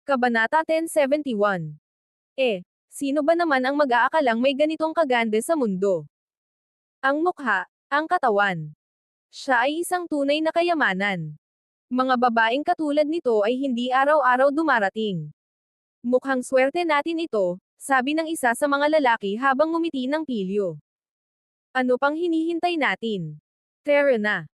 Kabanata 1071. Sino ba naman ang mag-aakalang may ganitong kaganda sa mundo? Ang mukha, ang katawan. Siya ay isang tunay na kayamanan. Mga babaeng katulad nito ay hindi araw-araw dumarating. Mukhang swerte natin ito, sabi ng isa sa mga lalaki habang ngumiti ng pilyo. Ano pang hinihintay natin? Tara na.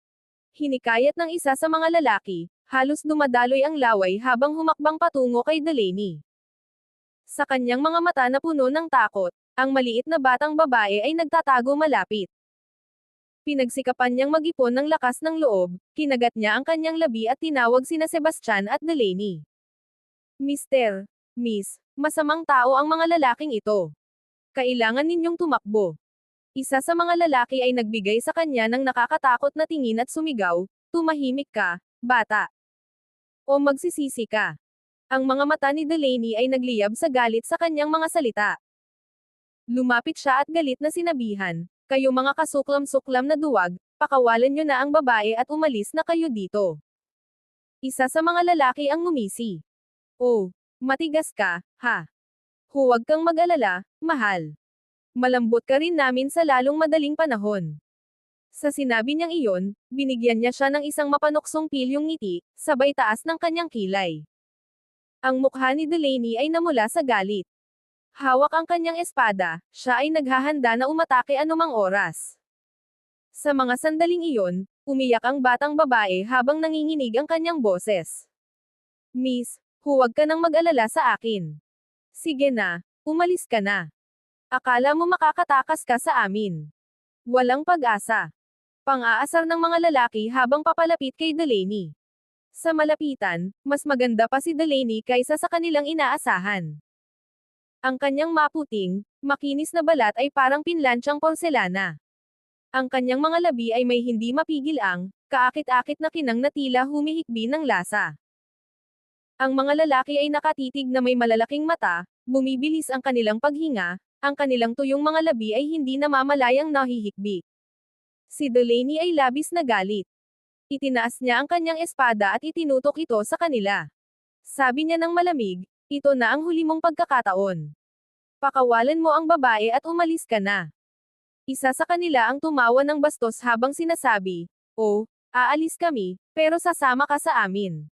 Hinikayat ng isa sa mga lalaki, halos dumadaloy ang laway habang humakbang patungo kay Delaney. Sa kanyang mga mata na puno ng takot, ang maliit na batang babae ay nagtatago malapit. Pinagsikapan niyang mag-ipon ng lakas ng loob, kinagat niya ang kanyang labi at tinawag sina Sebastian at Delaney. Mister, Miss, masamang tao ang mga lalaking ito. Kailangan ninyong tumakbo. Isa sa mga lalaki ay nagbigay sa kanya ng nakakatakot na tingin at sumigaw, tumahimik ka, bata. O magsisisi ka. Ang mga mata ni Delaney ay nagliyab sa galit sa kanyang mga salita. Lumapit siya at galit na sinabihan, kayo mga kasuklam-suklam na duwag, pakawalan nyo na ang babae at umalis na kayo dito. Isa sa mga lalaki ang ngumisi. Oh, matigas ka, ha? Huwag kang mag-alala, mahal. Malambot ka rin namin sa lalong madaling panahon. Sa sinabi niyang iyon, binigyan niya siya ng isang mapanuksong pilyong ngiti, sabay taas ng kanyang kilay. Ang mukha ni Delaney ay namula sa galit. Hawak ang kanyang espada, siya ay naghahanda na umatake anumang oras. Sa mga sandaling iyon, umiyak ang batang babae habang nanginginig ang kanyang boses. Miss, huwag ka nang mag-alala sa akin. Sige na, umalis ka na. Akala mo makakatakas ka sa amin. Walang pag-asa. Pang-aasar ng mga lalaki habang papalapit kay Delaney. Sa malapitan, mas maganda pa si Delaney kaysa sa kanilang inaasahan. Ang kanyang maputing, makinis na balat ay parang pinlansyang porselana. Ang kanyang mga labi ay may hindi mapigil ang, kaakit-akit na kinang na tila humihikbi ng lasa. Ang mga lalaki ay nakatitig na may malalaking mata, bumibilis ang kanilang paghinga, ang kanilang tuyong mga labi ay hindi namamalayang nahihikbi. Si Delaney ay labis na galit. Itinaas niya ang kanyang espada at itinutok ito sa kanila. Sabi niya ng malamig, ito na ang huli mong pagkakataon. Pakawalan mo ang babae at umalis ka na. Isa sa kanila ang tumawa ng bastos habang sinasabi, oh, aalis kami, pero sasama ka sa amin.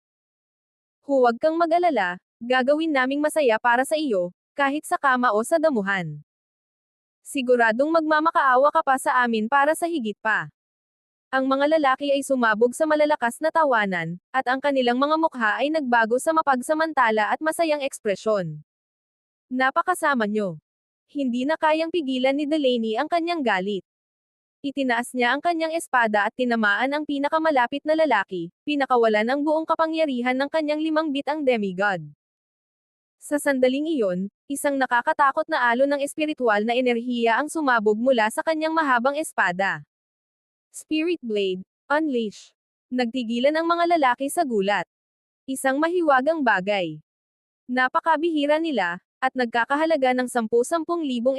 Huwag kang mag-alala, gagawin naming masaya para sa iyo, kahit sa kama o sa damuhan. Siguradong magmamakaawa ka pa sa amin para sa higit pa. Ang mga lalaki ay sumabog sa malalakas na tawanan, at ang kanilang mga mukha ay nagbago sa mapagsamantala at masayang ekspresyon. Napakasama nyo. Hindi na kayang pigilan ni Delaney ang kanyang galit. Itinaas niya ang kanyang espada at tinamaan ang pinakamalapit na lalaki, pinakawalan ang buong kapangyarihan ng kanyang 5 bitang demigod. Sa sandaling iyon, isang nakakatakot na alon ng espiritual na enerhiya ang sumabog mula sa kanyang mahabang espada. Spirit Blade, Unleash. Nagtigilan ang mga lalaki sa gulat. Isang mahiwagang bagay. Napakabihira nila, at nagkakahalaga ng 10,000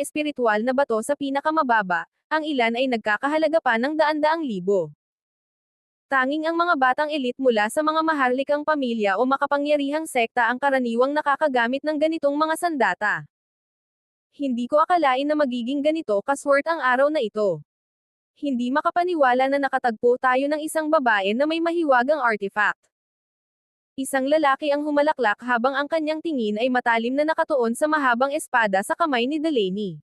espiritual na bato sa pinakamababa, ang ilan ay nagkakahalaga pa ng daan-daang libo. Tanging ang mga batang elite mula sa mga maharlikang pamilya o makapangyarihang sekta ang karaniwang nakakagamit ng ganitong mga sandata. Hindi ko akalain na magiging ganito kaswerte ang araw na ito. Hindi makapaniwala na nakatagpo tayo ng isang babae na may mahiwagang artifact. Isang lalaki ang humalaklak habang ang kanyang tingin ay matalim na nakatuon sa mahabang espada sa kamay ni Delaney.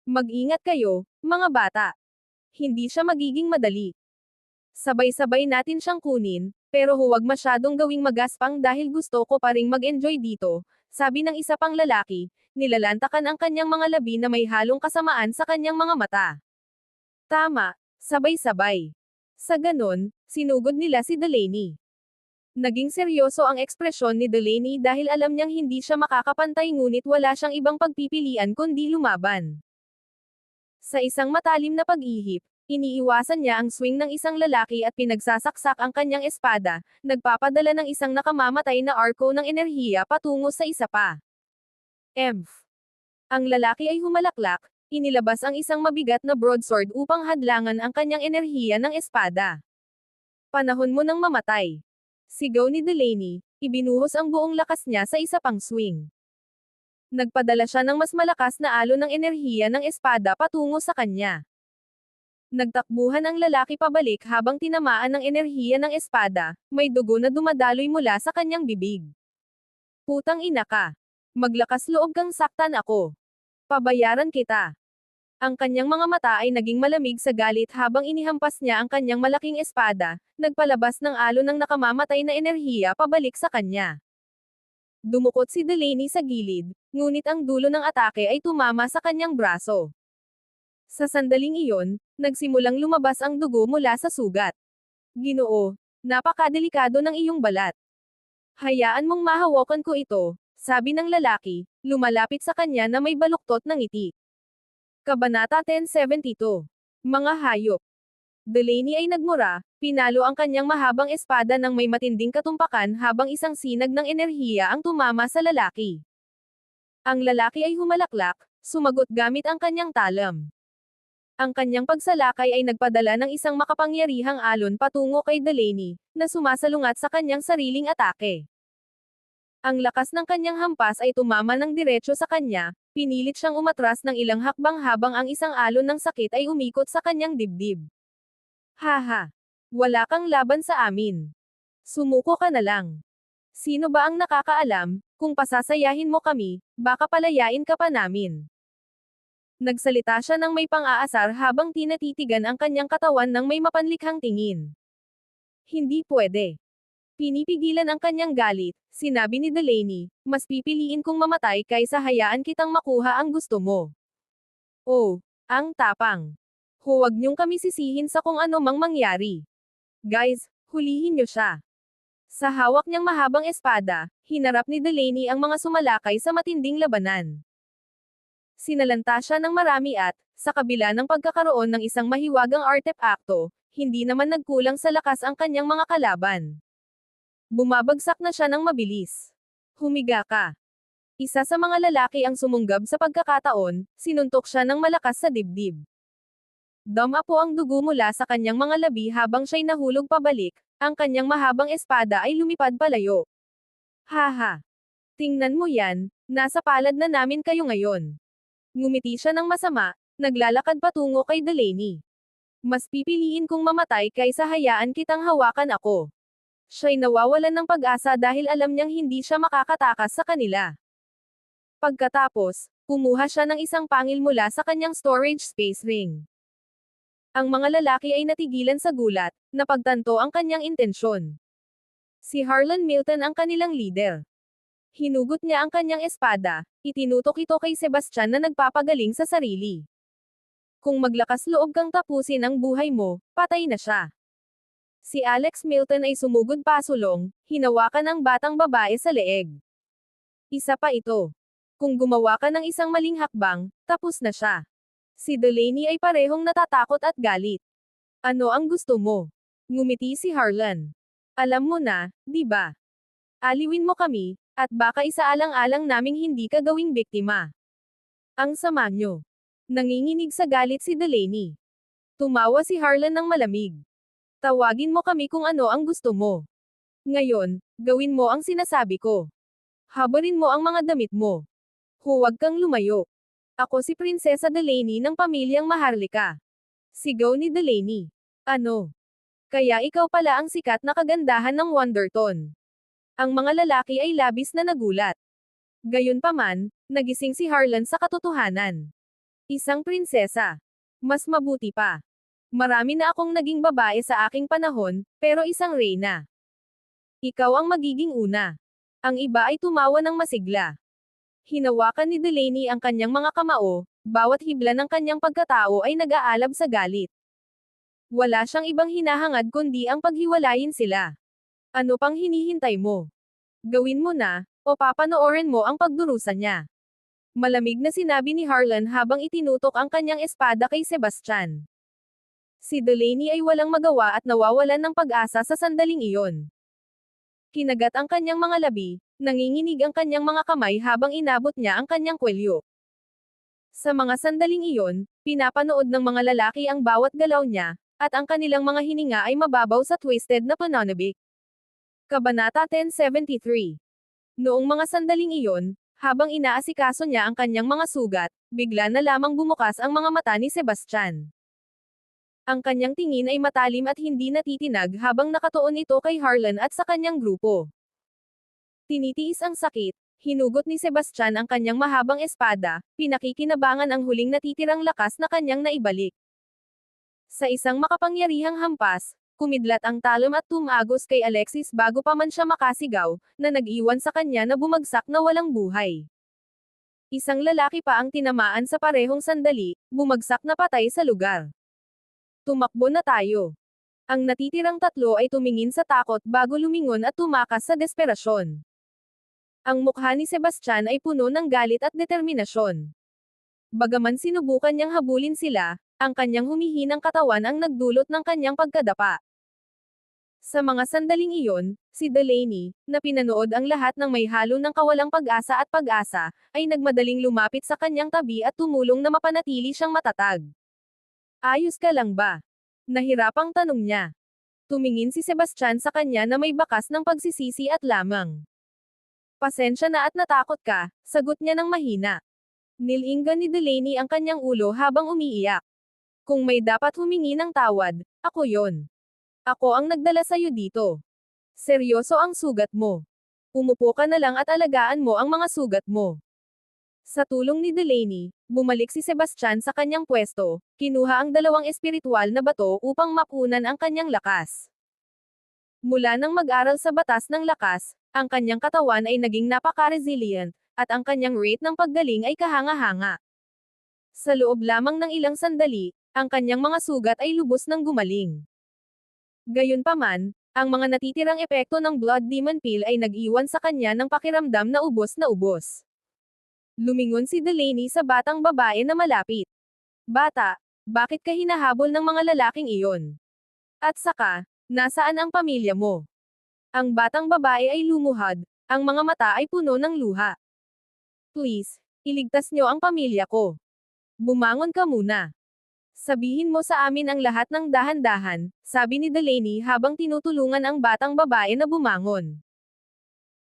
Mag-ingat kayo, mga bata. Hindi siya magiging madali. Sabay-sabay natin siyang kunin, pero huwag masyadong gawing magaspang dahil gusto ko pa ring mag-enjoy dito, sabi ng isa pang lalaki, nilalantakan ang kanyang mga labi na may halong kasamaan sa kanyang mga mata. Tama, sabay-sabay. Sa ganon, sinugod nila si Delaney. Naging seryoso ang ekspresyon ni Delaney dahil alam niyang hindi siya makakapantay ngunit wala siyang ibang pagpipilian kundi lumaban. Sa isang matalim na pag-ihip, iniiwasan niya ang swing ng isang lalaki at pinagsasaksak ang kanyang espada, nagpapadala ng isang nakamamatay na arco ng enerhiya patungo sa isa pa. Emph. Ang lalaki ay humalaklak, inilabas ang isang mabigat na broadsword upang hadlangan ang kanyang enerhiya ng espada. Panahon mo nang mamatay. Sigaw ni Delaney, Ibinuhos ang buong lakas niya sa isa pang swing. Nagpadala siya ng mas malakas na alon ng enerhiya ng espada patungo sa kanya. Nagtakbuhan ang lalaki pabalik habang tinamaan ng enerhiya ng espada, may dugo na dumadaloy mula sa kanyang bibig. Putang ina ka! Maglakas loob kang saktan ako. Pabayaran kita. Ang kanyang mga mata ay naging malamig sa galit habang inihampas niya ang kanyang malaking espada, nagpalabas ng alon ng nakamamatay na enerhiya pabalik sa kanya. Dumukot si Delaney sa gilid, ngunit ang dulo ng atake ay tumama sa kanyang braso. Sa sandaling iyon, nagsimulang lumabas ang dugo mula sa sugat. Ginoo, napakadelikado ng iyong balat. Hayaan mong mahawakan ko ito, sabi ng lalaki, lumalapit sa kanya na may baluktot ng ngiti. Kabanata 1072. Mga hayop. Delaney ay nagmura, pinalo ang kanyang mahabang espada ng may matinding katumpakan habang isang sinag ng enerhiya ang tumama sa lalaki. Ang lalaki ay humalaklak, sumagot gamit ang kanyang talam. Ang kanyang pagsalakay ay nagpadala ng isang makapangyarihang alon patungo kay Delaney, na sumasalungat sa kanyang sariling atake. Ang lakas ng kanyang hampas ay tumama ng diretso sa kanya, pinilit siyang umatras ng ilang hakbang habang ang isang alon ng sakit ay umikot sa kanyang dibdib. Haha! Wala kang laban sa amin. Sumuko ka na lang. Sino ba ang nakakaalam, kung pasasayahin mo kami, baka palayain ka pa namin. Nagsalita siya ng may pang-aasar habang tinatitigan ang kanyang katawan ng may mapanlikhang tingin. Hindi pwede. Pinipigilan ang kanyang galit, sinabi ni Delaney, mas pipiliin kong mamatay kaysa hayaan kitang makuha ang gusto mo. Oh, ang tapang. Huwag niyong kami sisihin sa kung ano mang mangyari. Guys, hulihin niyo siya. Sa hawak niyang mahabang espada, hinarap ni Delaney ang mga sumalakay sa matinding labanan. Sinalanta siya ng marami at, sa kabila ng pagkakaroon ng isang mahiwagang artepakto, hindi naman nagkulang sa lakas ang kanyang mga kalaban. Bumabagsak na siya ng mabilis. Humiga ka. Isa sa mga lalaki ang sumunggab sa pagkakataon, sinuntok siya ng malakas sa dibdib. Dama po ang dugo mula sa kanyang mga labi habang siya'y nahulog pabalik, ang kanyang mahabang espada ay lumipad palayo. Haha! Tingnan mo yan, nasa palad na namin kayo ngayon. Ngumiti siya ng masama, naglalakad patungo kay Delaney. Mas pipiliin kong mamatay kaysa hayaan kitang hawakan ako. Siya'y nawawalan ng pag-asa dahil alam niyang hindi siya makakatakas sa kanila. Pagkatapos, kumuha siya ng isang pangil mula sa kanyang storage space ring. Ang mga lalaki ay natigilan sa gulat, napagtanto ang kanyang intensyon. Si Harlan Milton ang kanilang leader. Hinugot niya ang kanyang espada, itinutok ito kay Sebastian na nagpapagaling sa sarili. Kung maglakas loob kang tapusin ang buhay mo, patay na siya. Si Alex Milton ay sumugod pasulong, hinawakan ang batang babae sa leeg. Isa pa ito. Kung gumawa ka ng isang maling hakbang, tapos na siya. Si Delaney ay parehong natatakot at galit. Ano ang gusto mo? Ngumiti si Harlan. Alam mo na, di ba? Aliwin mo kami, at baka isaalang-alang naming hindi ka gawing biktima. Ang sama nyo. Nanginginig sa galit si Delaney. Tumawa si Harlan ng malamig. Tawagin mo kami kung ano ang gusto mo. Ngayon, gawin mo ang sinasabi ko. Habarin mo ang mga damit mo. Huwag kang lumayo. Ako si Prinsesa Delaney ng pamilyang Maharlika. Sigaw ni Delaney. Ano? Kaya ikaw pala ang sikat na kagandahan ng Wonderton. Ang mga lalaki ay labis na nagulat. Gayunpaman, nagising si Harlan sa katotohanan. Isang prinsesa. Mas mabuti pa. Marami na akong naging babae sa aking panahon, pero isang reyna. Ikaw ang magiging una. Ang iba ay tumawa ng masigla. Hinawakan ni Delaney ang kanyang mga kamao, bawat hibla ng kanyang pagkatao ay nag-aalab sa galit. Wala siyang ibang hinahangad kundi ang paghiwalayin sila. Ano pang hinihintay mo? Gawin mo na, o papanoorin mo ang pagdurusa niya. Malamig na sinabi ni Harlan habang itinutok ang kanyang espada kay Sebastian. Si Delaney ay walang magawa at nawawalan ng pag-asa sa sandaling iyon. Kinagat ang kanyang mga labi, nanginginig ang kanyang mga kamay habang inabot niya ang kanyang kwelyo. Sa mga sandaling iyon, pinapanood ng mga lalaki ang bawat galaw niya, at ang kanilang mga hininga ay mababaw sa twisted na pananabik. Kabanata 1073. Noong mga sandaling iyon, habang inaasikaso niya ang kanyang mga sugat, bigla na lamang bumukas ang mga mata ni Sebastian. Ang kanyang tingin ay matalim at hindi natitinag habang nakatuon ito kay Harlan at sa kanyang grupo. Tinitiis ang sakit, hinugot ni Sebastian ang kanyang mahabang espada, pinakikinabangan ang huling natitirang lakas na kanyang naibalik. Sa isang makapangyarihang hampas, kumidlat ang talon at tumagos kay Alexis bago pa man siya makasigaw, na nag-iwan sa kanya na bumagsak na walang buhay. Isang lalaki pa ang tinamaan sa parehong sandali, bumagsak na patay sa lugar. Tumakbo na tayo. Ang natitirang tatlo ay tumingin sa takot bago lumingon at tumakas sa desperasyon. Ang mukha ni Sebastian ay puno ng galit at determinasyon. Bagaman sinubukan niyang habulin sila, ang kanyang humihinang katawan ang nagdulot ng kanyang pagkadapa. Sa mga sandaling iyon, si Delaney, na pinanood ang lahat ng may halo ng kawalang pag-asa at pag-asa, ay nagmadaling lumapit sa kanyang tabi at tumulong na mapanatili siyang matatag. Ayos ka lang ba? Nahirapang tanong niya. Tumingin si Sebastian sa kanya na may bakas ng pagsisisi at lamang. Pasensya na at natakot ka, sagot niya ng mahina. Nilinggan ni Delaney ang kanyang ulo habang umiiyak. Kung may dapat humingi ng tawad, ako yon. Ako ang nagdala sa'yo dito. Seryoso ang sugat mo. Umupo ka na lang at alagaan mo ang mga sugat mo. Sa tulong ni Delaney, bumalik si Sebastian sa kanyang pwesto, kinuha ang dalawang espiritual na bato upang mapunan ang kanyang lakas. Mula nang mag-aral sa batas ng lakas, ang kanyang katawan ay naging napaka-resilient, at ang kanyang rate ng paggaling ay kahanga-hanga. Sa loob lamang ng ilang sandali, ang kanyang mga sugat ay lubos ng gumaling. Gayunpaman, ang mga natitirang epekto ng Blood Demon Pill ay nag-iwan sa kanya ng pakiramdam na ubos na ubos. Lumingon si Delaney sa batang babae na malapit. Bata, bakit ka hinahabol ng mga lalaking iyon? At saka, nasaan ang pamilya mo? Ang batang babae ay lumuhad, ang mga mata ay puno ng luha. Please, iligtas niyo ang pamilya ko. Bumangon ka muna. Sabihin mo sa amin ang lahat ng dahan-dahan, sabi ni Delaney habang tinutulungan ang batang babae na bumangon.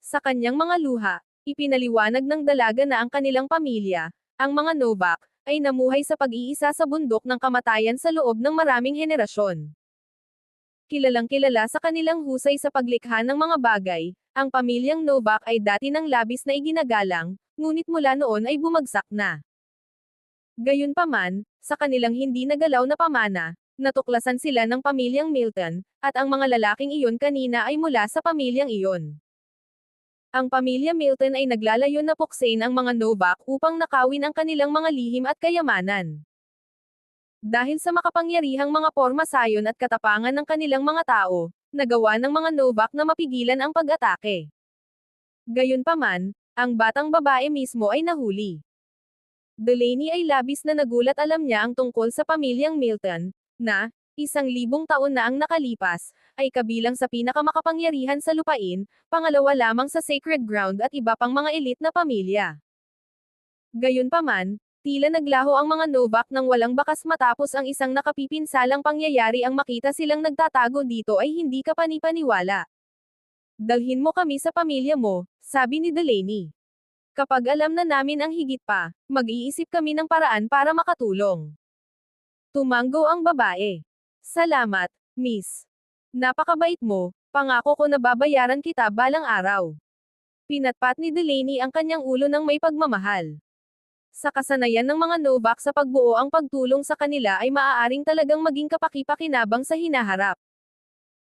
Sa kanyang mga luha, ipinaliwanag ng dalaga na ang kanilang pamilya, ang mga Novak, ay namuhay sa pag-iisa sa bundok ng kamatayan sa loob ng maraming henerasyon. Kilalang-kilala sa kanilang husay sa paglikha ng mga bagay, ang pamilyang Novak ay dati ng labis na iginagalang, ngunit mula noon ay bumagsak na. Gayunpaman, sa kanilang hindi nagalaw na pamana, natuklasan sila ng pamilyang Milton, at ang mga lalaking iyon kanina ay mula sa pamilyang iyon. Ang pamilya Milton ay naglalayon na puksain ang mga Novak upang nakawin ang kanilang mga lihim at kayamanan. Dahil sa makapangyarihang mga pormasayon at katapangan ng kanilang mga tao, nagawa ng mga Novak na mapigilan ang pag-atake. Gayunpaman, ang batang babae mismo ay nahuli. Delaney ay labis na nagulat, alam niya ang tungkol sa pamilyang Milton, na, 1,000 taon na ang nakalipas, ay kabilang sa pinakamakapangyarihan sa lupain, pangalawa lamang sa Sacred Ground at iba pang mga elite na pamilya. Gayunpaman, tila naglaho ang mga Novak nang walang bakas matapos ang isang nakapipinsalang pangyayari. Ang makita silang nagtatago dito ay hindi ka panipaniwala. Dalhin mo kami sa pamilya mo, sabi ni Delaney. Kapag alam na namin ang higit pa, mag-iisip kami ng paraan para makatulong. Tumanggo ang babae. Salamat, miss. Napakabait mo, pangako ko na babayaran kita balang araw. Pinatpat ni Delaney ang kanyang ulo ng may pagmamahal. Sa kasanayan ng mga Novak sa pagbuo, ang pagtulong sa kanila ay maaaring talagang maging kapaki-pakinabang sa hinaharap.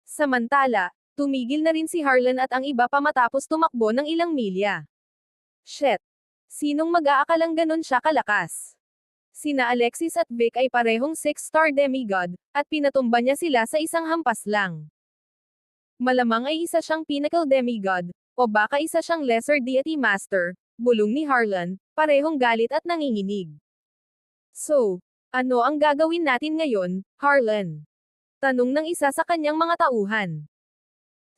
Samantala, tumigil na rin si Harlan at ang iba pa matapos tumakbo ng ilang milya. Shit! Sinong mag-aakalang ganun siya kalakas? Sina Alexis at Vic ay parehong 6-star demigod, at pinatumba niya sila sa isang hampas lang. Malamang ay isa siyang pinnacle demigod, o baka isa siyang lesser deity master, bulong ni Harlan, parehong galit at nanginginig. So, ano ang gagawin natin ngayon, Harlan? Tanong ng isa sa kanyang mga tauhan.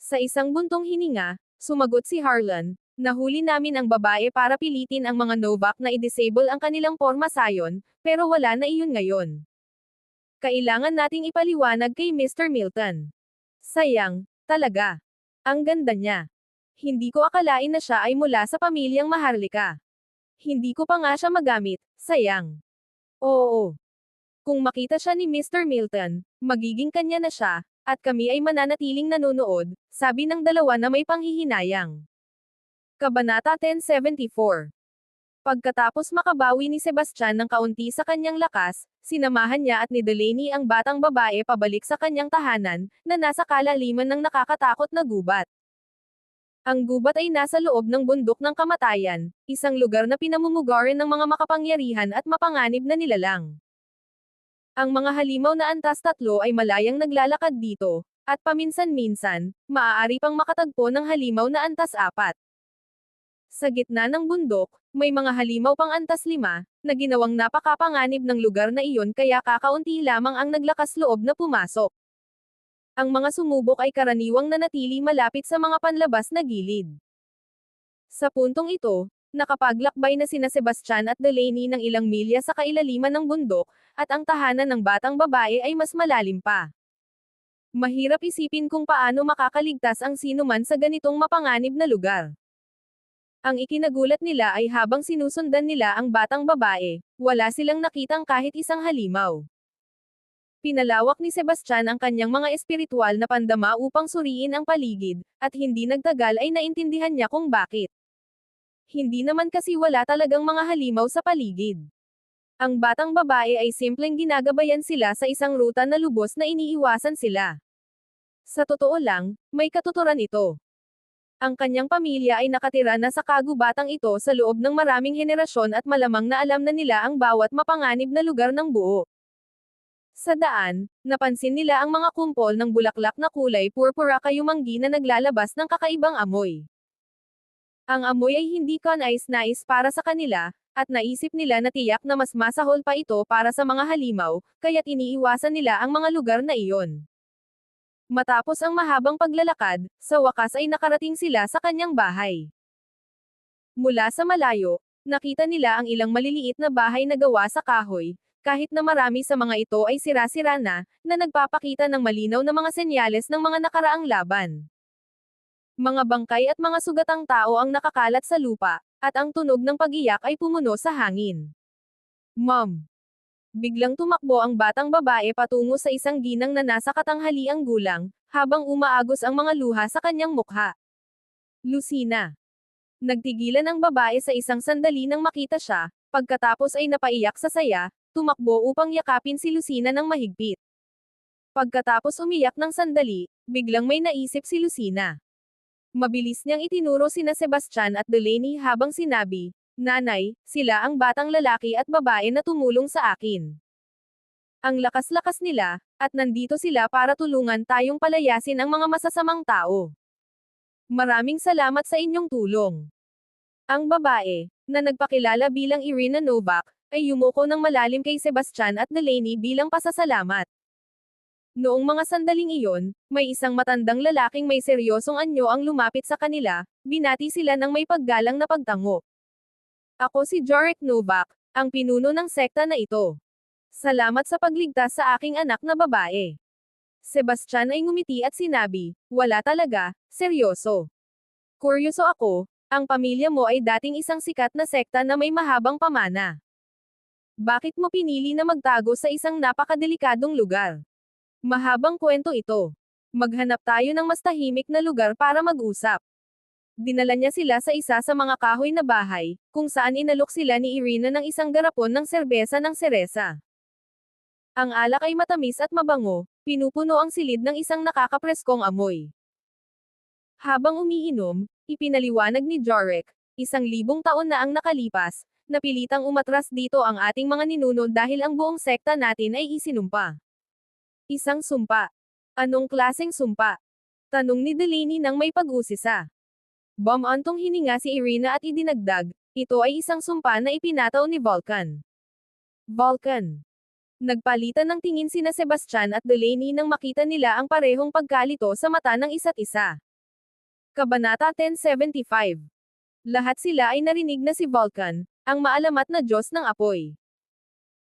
Sa isang buntong hininga, sumagot si Harlan, nahuli namin ang babae para pilitin ang mga Novak na i-disable ang kanilang pormasayon, pero wala na iyon ngayon. Kailangan nating ipaliwanag kay Mr. Milton. Sayang, talaga. Ang ganda niya. Hindi ko akalain na siya ay mula sa pamilyang Maharlika. Hindi ko pa nga siya magamit, sayang. Oo. Kung makita siya ni Mr. Milton, magiging kanya na siya, at kami ay mananatiling nanonood, sabi ng dalawa na may panghihinayang. Kabanata 1074. Pagkatapos makabawi ni Sebastian ng kaunti sa kanyang lakas, sinamahan niya at ni Delaney ang batang babae pabalik sa kanyang tahanan, na nasa kalaliman ng nakakatakot na gubat. Ang gubat ay nasa loob ng bundok ng kamatayan, isang lugar na pinamumugaran ng mga makapangyarihan at mapanganib na nilalang. Ang mga halimaw na antas 3 ay malayang naglalakad dito, at paminsan-minsan, maaari pang makatagpo ng halimaw na antas 4. Sa gitna ng bundok, may mga halimaw pang antas 5, na ginawang napakapanganib ng lugar na iyon kaya kakaunti lamang ang naglakas loob na pumasok. Ang mga sumubok ay karaniwang nanatili malapit sa mga panlabas na gilid. Sa puntong ito, nakapaglakbay na sina Sebastian at Delaney ng ilang milya sa kailaliman ng bundok, at ang tahanan ng batang babae ay mas malalim pa. Mahirap isipin kung paano makakaligtas ang sinuman sa ganitong mapanganib na lugar. Ang ikinagulat nila ay habang sinusundan nila ang batang babae, wala silang nakitang kahit isang halimaw. Pinalawak ni Sebastian ang kanyang mga espiritual na pandama upang suriin ang paligid, at hindi nagtagal ay naintindihan niya kung bakit. Hindi naman kasi wala talagang mga halimaw sa paligid. Ang batang babae ay simpleng ginagabayan sila sa isang ruta na lubos na iniiwasan sila. Sa totoo lang, may katuturan ito. Ang kanyang pamilya ay nakatira na sa kagubatang ito sa loob ng maraming henerasyon at malamang na alam na nila ang bawat mapanganib na lugar ng buo. Sa daan, napansin nila ang mga kumpol ng bulaklak na kulay purpura kayumanggi na naglalabas ng kakaibang amoy. Ang amoy ay hindi kanais-nais para sa kanila, at naisip nila na tiyak na mas masahol pa ito para sa mga halimaw, kaya't iniiwasan nila ang mga lugar na iyon. Matapos ang mahabang paglalakad, sa wakas ay nakarating sila sa kanyang bahay. Mula sa malayo, nakita nila ang ilang maliliit na bahay na gawa sa kahoy, kahit na marami sa mga ito ay sira-sira na nagpapakita ng malinaw na mga senyales ng mga nakaraang laban. Mga bangkay at mga sugatang tao ang nakakalat sa lupa, at ang tunog ng pag-iyak ay pumuno sa hangin. Mom! Biglang tumakbo ang batang babae patungo sa isang ginang na nasa katanghaliang gulang, habang umaagos ang mga luha sa kanyang mukha. Lucina. Nagtigilan ang babae sa isang sandali nang makita siya, pagkatapos ay napaiyak sa saya, tumakbo upang yakapin si Lucina ng mahigpit. Pagkatapos umiyak ng sandali, biglang may naisip si Lucina. Mabilis niyang itinuro sina Sebastian at Delaney habang sinabi, "Nanay, sila ang batang lalaki at babae na tumulong sa akin. Ang lakas-lakas nila, at nandito sila para tulungan tayong palayasin ang mga masasamang tao. Maraming salamat sa inyong tulong." Ang babae, na nagpakilala bilang Irina Novak, ay yumuko ng malalim kay Sebastian at Delaney bilang pasasalamat. Noong mga sandaling iyon, may isang matandang lalaking may seryosong anyo ang lumapit sa kanila, binati sila ng may paggalang na pagtango. "Ako si Jorek Novak, ang pinuno ng sekta na ito. Salamat sa pagligtas sa aking anak na babae." Sebastian ay ngumiti at sinabi, "Wala talaga, seryoso. Kuryoso ako, ang pamilya mo ay dating isang sikat na sekta na may mahabang pamana. Bakit mo pinili na magtago sa isang napakadelikadong lugar? Mahabang kwento ito. Maghanap tayo ng mas tahimik na lugar para mag-usap." Dinala niya sila sa isa sa mga kahoy na bahay, kung saan inalok sila ni Irina ng isang garapon ng serbesa ng seresa. Ang alak ay matamis at mabango, pinupuno ang silid ng isang nakakapreskong amoy. Habang umiinom, ipinaliwanag ni Jorek, 1,000 taon na ang nakalipas, napilitang umatras dito ang ating mga ninuno dahil ang buong sekta natin ay isinumpa. Isang sumpa. Anong klaseng sumpa? Tanong ni Delaney nang may pag-usisa. Bumantong hininga si Irina at idinagdag, ito ay isang sumpa na ipinataw ni Vulcan. Vulcan. Nagpalitan ng tingin sina Sebastian at Delaney nang makita nila ang parehong pagkalito sa mata ng isa't isa. Kabanata 1075. Lahat sila ay narinig na si Vulcan, ang maalamat na Diyos ng apoy.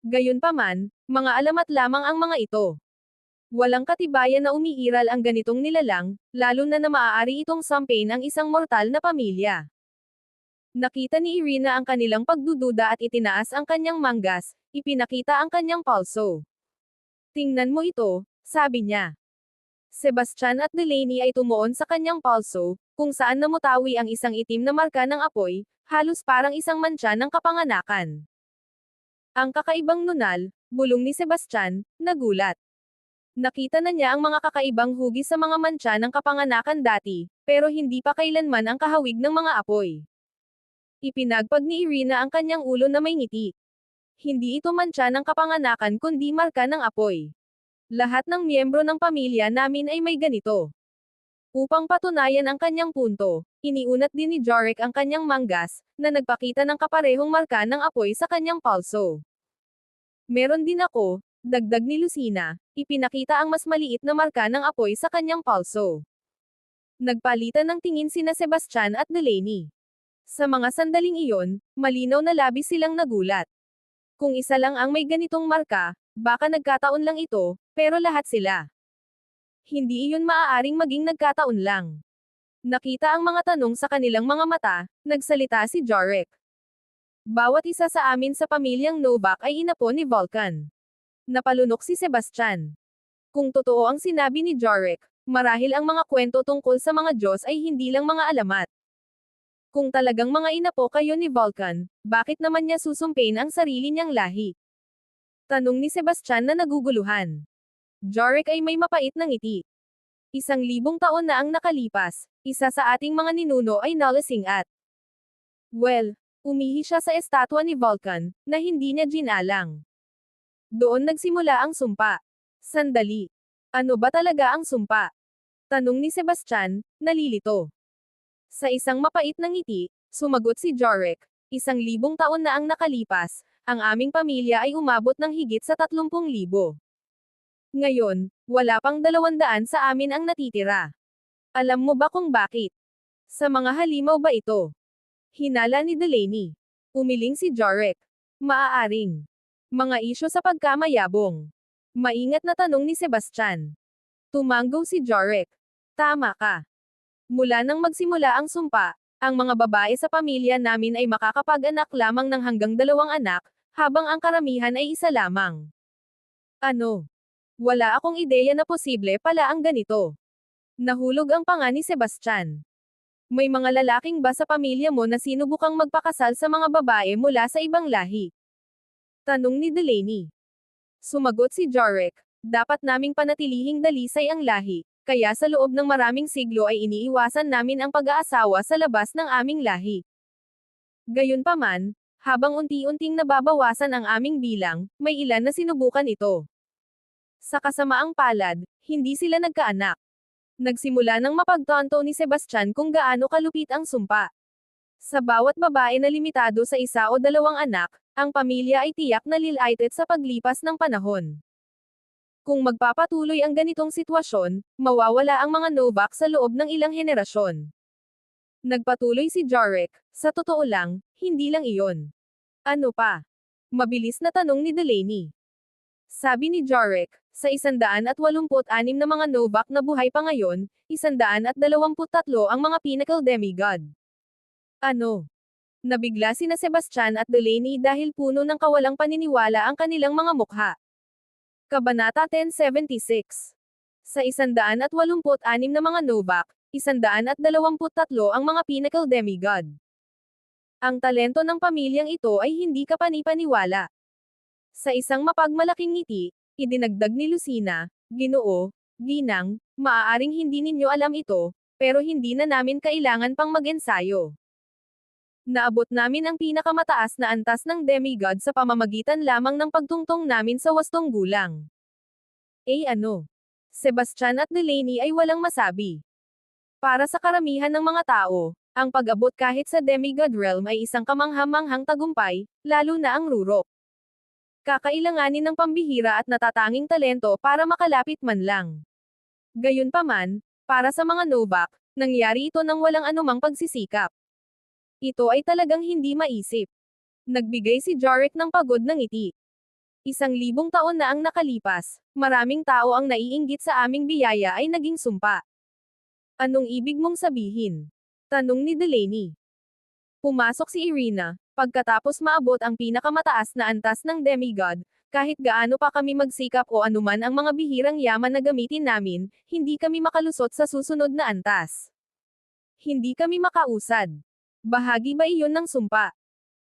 Gayunpaman, mga alamat lamang ang mga ito. Walang katibayan na umiiral ang ganitong nilalang, lalo na maaari itong sampain ang isang mortal na pamilya. Nakita ni Irina ang kanilang pagdududa at itinaas ang kanyang manggas, ipinakita ang kanyang palso. Tingnan mo ito, sabi niya. Sebastian at Delaney ay tumuon sa kanyang palso, kung saan namutawi ang isang itim na marka ng apoy, halos parang isang mantsa ng kapanganakan. Ang kakaibang nunal, bulong ni Sebastian, nagulat. Nakita na niya ang mga kakaibang hugis sa mga mantsa ng kapanganakan dati, pero hindi pa kailanman ang kahawig ng mga apoy. Ipinagpag ni Irina ang kanyang ulo na may ngiti. Hindi ito mantsa ng kapanganakan kundi marka ng apoy. Lahat ng miyembro ng pamilya namin ay may ganito. Upang patunayan ang kanyang punto, iniunat din ni Jarek ang kanyang manggas, na nagpakita ng kaparehong marka ng apoy sa kanyang palso. Meron din ako, dagdag ni Lucina, ipinakita ang mas maliit na marka ng apoy sa kanyang palso. Nagpalitan ng tingin sina Sebastian at Delaney. Sa mga sandaling iyon, malinaw na labis silang nagulat. Kung isa lang ang may ganitong marka, baka nagkataon lang ito, pero lahat sila. Hindi iyon maaaring maging nagkataon lang. Nakita ang mga tanong sa kanilang mga mata, nagsalita si Jarek. Bawat isa sa amin sa pamilyang Novak ay inapo ni Vulcan. Napalunok si Sebastian. Kung totoo ang sinabi ni Jarek, marahil ang mga kwento tungkol sa mga Diyos ay hindi lang mga alamat. Kung talagang mga inapo kayo ni Vulcan, bakit naman niya susumpain ang sarili niyang lahi? Tanong ni Sebastian na naguguluhan. Jarek ay may mapait na ngiti. 1,000 taon na ang nakalipas, isa sa ating mga ninuno ay nalasing at well, umihi siya sa estatwa ni Vulcan, na hindi niya ginalang. Doon nagsimula ang sumpa. Sandali. Ano ba talaga ang sumpa? Tanong ni Sebastian, nalilito. Sa isang mapait na ngiti, sumagot si Jarek, 1,000 taon na ang nakalipas, ang aming pamilya ay umabot ng higit sa 30,000. Ngayon, wala pang 200 sa amin ang natitira. Alam mo ba kung bakit? Sa mga halimaw ba ito? Hinala ni Delaney. Umiling si Jarek. Maaaring. Mga isyo sa pagkamayabong. Maingat na tanong ni Sebastian. Tumanggo si Jarek. Tama ka. Mula nang magsimula ang sumpa, ang mga babae sa pamilya namin ay makakapag-anak lamang ng hanggang 2 anak, habang ang karamihan ay isa lamang. Ano? Wala akong ideya na posible pala ang ganito. Nahulog ang panga ni Sebastian. May mga lalaking ba sa pamilya mo na sinubukang magpakasal sa mga babae mula sa ibang lahi? Tanong ni Delaney. Sumagot si Jarek, dapat naming panatilihing dalisay ang lahi, kaya sa loob ng maraming siglo ay iniiwasan namin ang pag-aasawa sa labas ng aming lahi. Gayunpaman, habang unti-unting nababawasan ang aming bilang, may ilan na sinubukan ito. Sa kasamaang palad, hindi sila nagkaanak. Nagsimula ng mapagtanto ni Sebastian kung gaano kalupit ang sumpa. Sa bawat babae na limitado sa 1 o 2 anak, ang pamilya ay tiyak na lilighted sa paglipas ng panahon. Kung magpapatuloy ang ganitong sitwasyon, mawawala ang mga Novak sa loob ng ilang henerasyon. Nagpatuloy si Jarek, sa totoo lang, hindi lang iyon. Ano pa? Mabilis na tanong ni Delaney. Sabi ni Jarek, sa 186 na mga Novak na buhay pa ngayon, 123 ang mga pinnacle demigod. Ano? Nabigla sina Sebastian at Delaney dahil puno ng kawalang paniniwala ang kanilang mga mukha. Kabanata 1076. Sa 186 na mga Novak, 123 ang mga pinnacle demigod. Ang talento ng pamilyang ito ay hindi kapanipaniwala. Sa isang mapagmalaking ngiti, idinagdag ni Lucina, Ginoo, Ginang, maaaring hindi ninyo alam ito, pero hindi na namin kailangan pang mag-ensayo. Naabot namin ang pinakamataas na antas ng demigod sa pamamagitan lamang ng pagtungtong namin sa 8 gulang. Ano? Sebastian at Delaney ay walang masabi. Para sa karamihan ng mga tao, ang pag-abot kahit sa demigod realm ay isang kamangha-manghang tagumpay, lalo na ang rurok. Kakailanganin ng pambihira at natatanging talento para makalapit man lang. Gayunpaman, para sa mga Novak, nangyari ito nang walang anumang pagsisikap. Ito ay talagang hindi maisip. Nagbigay si Jarek ng pagod ng ngiti. 1,000 taon na ang nakalipas, maraming tao ang naiinggit sa aming biyaya ay naging sumpa. Anong ibig mong sabihin? Tanong ni Delaney. Pumasok si Irina, pagkatapos maabot ang pinakamataas na antas ng demigod, kahit gaano pa kami magsikap o anuman ang mga bihirang yaman na gamitin namin, hindi kami makalusot sa susunod na antas. Hindi kami makausad. Bahagi ba iyon ng sumpa?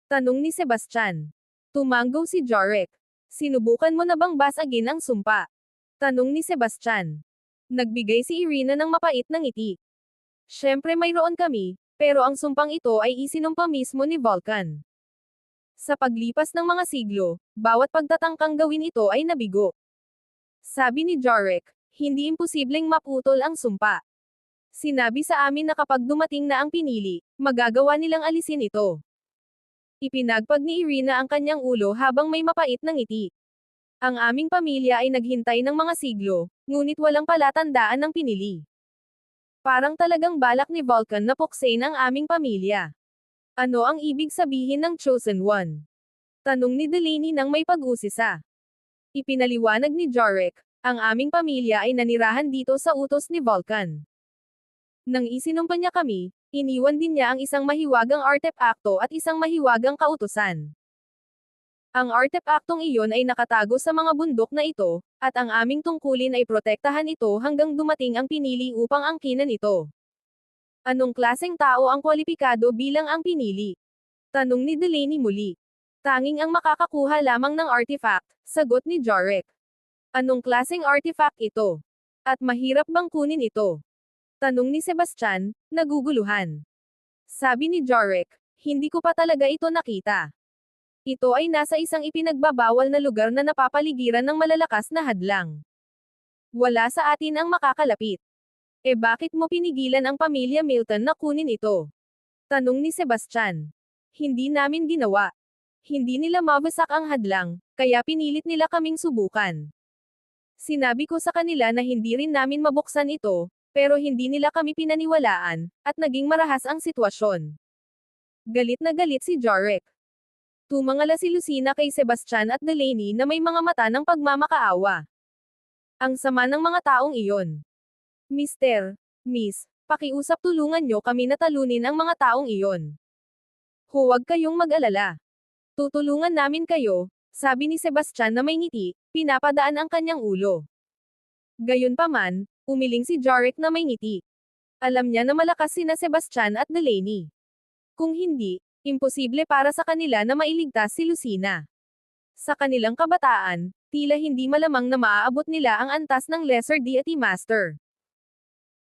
Tanong ni Sebastian. Tumanggo si Jorek. Sinubukan mo na bang basagin ang sumpa? Tanong ni Sebastian. Nagbigay si Irina ng mapait na ngiti. Siyempre mayroon kami, pero ang sumpang ito ay isinumpa mismo ni Vulcan. Sa paglipas ng mga siglo, bawat pagtatangkang gawin ito ay nabigo. Sabi ni Jorek, hindi imposibleng maputol ang sumpa. Sinabi sa amin na kapag dumating na ang pinili, magagawa nilang alisin ito. Ipinagpag ni Irina ang kanyang ulo habang may mapait na ngiti. Ang aming pamilya ay naghintay ng mga siglo, ngunit walang palatandaan ng pinili. Parang talagang balak ni Vulcan na puksain ang aming pamilya. Ano ang ibig sabihin ng Chosen One? Tanong ni Delaney nang may pag-usisa. Ipinaliwanag ni Jorek, ang aming pamilya ay nanirahan dito sa utos ni Vulcan. Nang isinumpa niya kami, iniwan din niya ang isang mahiwagang artepakto at isang mahiwagang kautusan. Ang artepaktong iyon ay nakatago sa mga bundok na ito, at ang aming tungkulin ay protektahan ito hanggang dumating ang pinili upang angkinan ito. Anong klaseng tao ang kwalipikado bilang ang pinili? Tanong ni Delaney muli. Tanging ang makakakuha lamang ng artifact, sagot ni Jorek. Anong klaseng artifact ito? At mahirap bang kunin ito? Tanong ni Sebastian, naguguluhan. Sabi ni Jorek, hindi ko pa talaga ito nakita. Ito ay nasa isang ipinagbabawal na lugar na napapaligiran ng malalakas na hadlang. Wala sa atin ang makakalapit. Bakit mo pinigilan ang pamilya Milton na kunin ito? Tanong ni Sebastian. Hindi namin ginawa. Hindi nila mabasak ang hadlang, kaya pinilit nila kaming subukan. Sinabi ko sa kanila na hindi rin namin mabuksan ito, pero hindi nila kami pinaniwalaan, at naging marahas ang sitwasyon. Galit na galit si Jorek. Tumangala si Lucina kay Sebastian at Delaney na may mga mata ng pagmamakaawa. Ang sama ng mga taong iyon. Mister, Miss, pakiusap tulungan nyo kami na talunin ang mga taong iyon. Huwag kayong mag-alala. Tutulungan namin kayo, sabi ni Sebastian na may ngiti, pinapadaan ang kanyang ulo. Gayunpaman, umiling si Jorek na may ngiti. Alam niya na malakas sina Sebastian at Delaney. Kung hindi, imposible para sa kanila na mailigtas si Lucina. Sa kanilang kabataan, tila hindi malamang na maaabot nila ang antas ng Lesser Deity Master.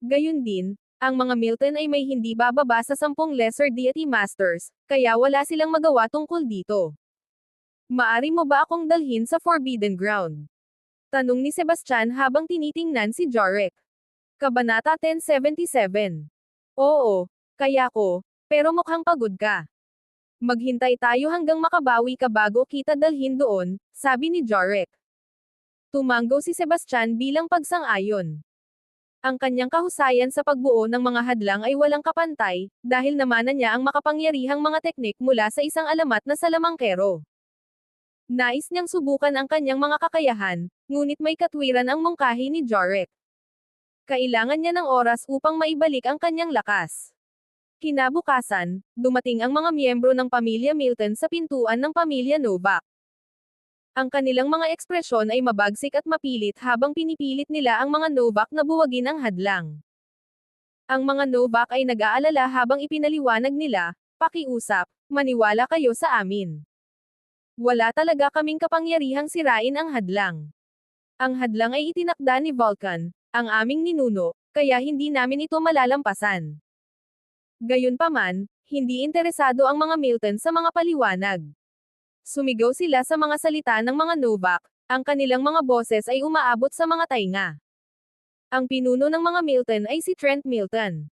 Gayun din, ang mga Milton ay may hindi bababa sa 10 Lesser Deity Masters, kaya wala silang magawa tungkol dito. Maari mo ba akong dalhin sa Forbidden Ground? Tanong ni Sebastian habang tinitingnan si Jorek. Kabanata 1077. Oo, kaya ko, pero mukhang pagod ka. Maghintay tayo hanggang makabawi ka bago kita dalhin doon, sabi ni Jorek. Tumanggo si Sebastian bilang pagsang-ayon. Ang kanyang kahusayan sa pagbuo ng mga hadlang ay walang kapantay, dahil namana niya ang makapangyarihang mga teknik mula sa isang alamat na salamangkero. Nais niyang subukan ang kanyang mga kakayahan, ngunit may katwiran ang mungkahi ni Jorek. Kailangan niya ng oras upang maibalik ang kanyang lakas. Kinabukasan, dumating ang mga miyembro ng pamilya Milton sa pintuan ng pamilya Novak. Ang kanilang mga ekspresyon ay mabagsik at mapilit habang pinipilit nila ang mga Novak na buwagin ang hadlang. Ang mga Novak ay nag-aalala habang ipinaliwanag nila, pakiusap, maniwala kayo sa amin. Wala talaga kaming kapangyarihang sirain ang hadlang. Ang hadlang ay itinakda ni Vulcan, ang aming ninuno, kaya hindi namin ito malalampasan. Gayunpaman, hindi interesado ang mga Milton sa mga paliwanag. Sumigaw sila sa mga salita ng mga Novak, ang kanilang mga boses ay umaabot sa mga tainga. Ang pinuno ng mga Milton ay si Trent Milton.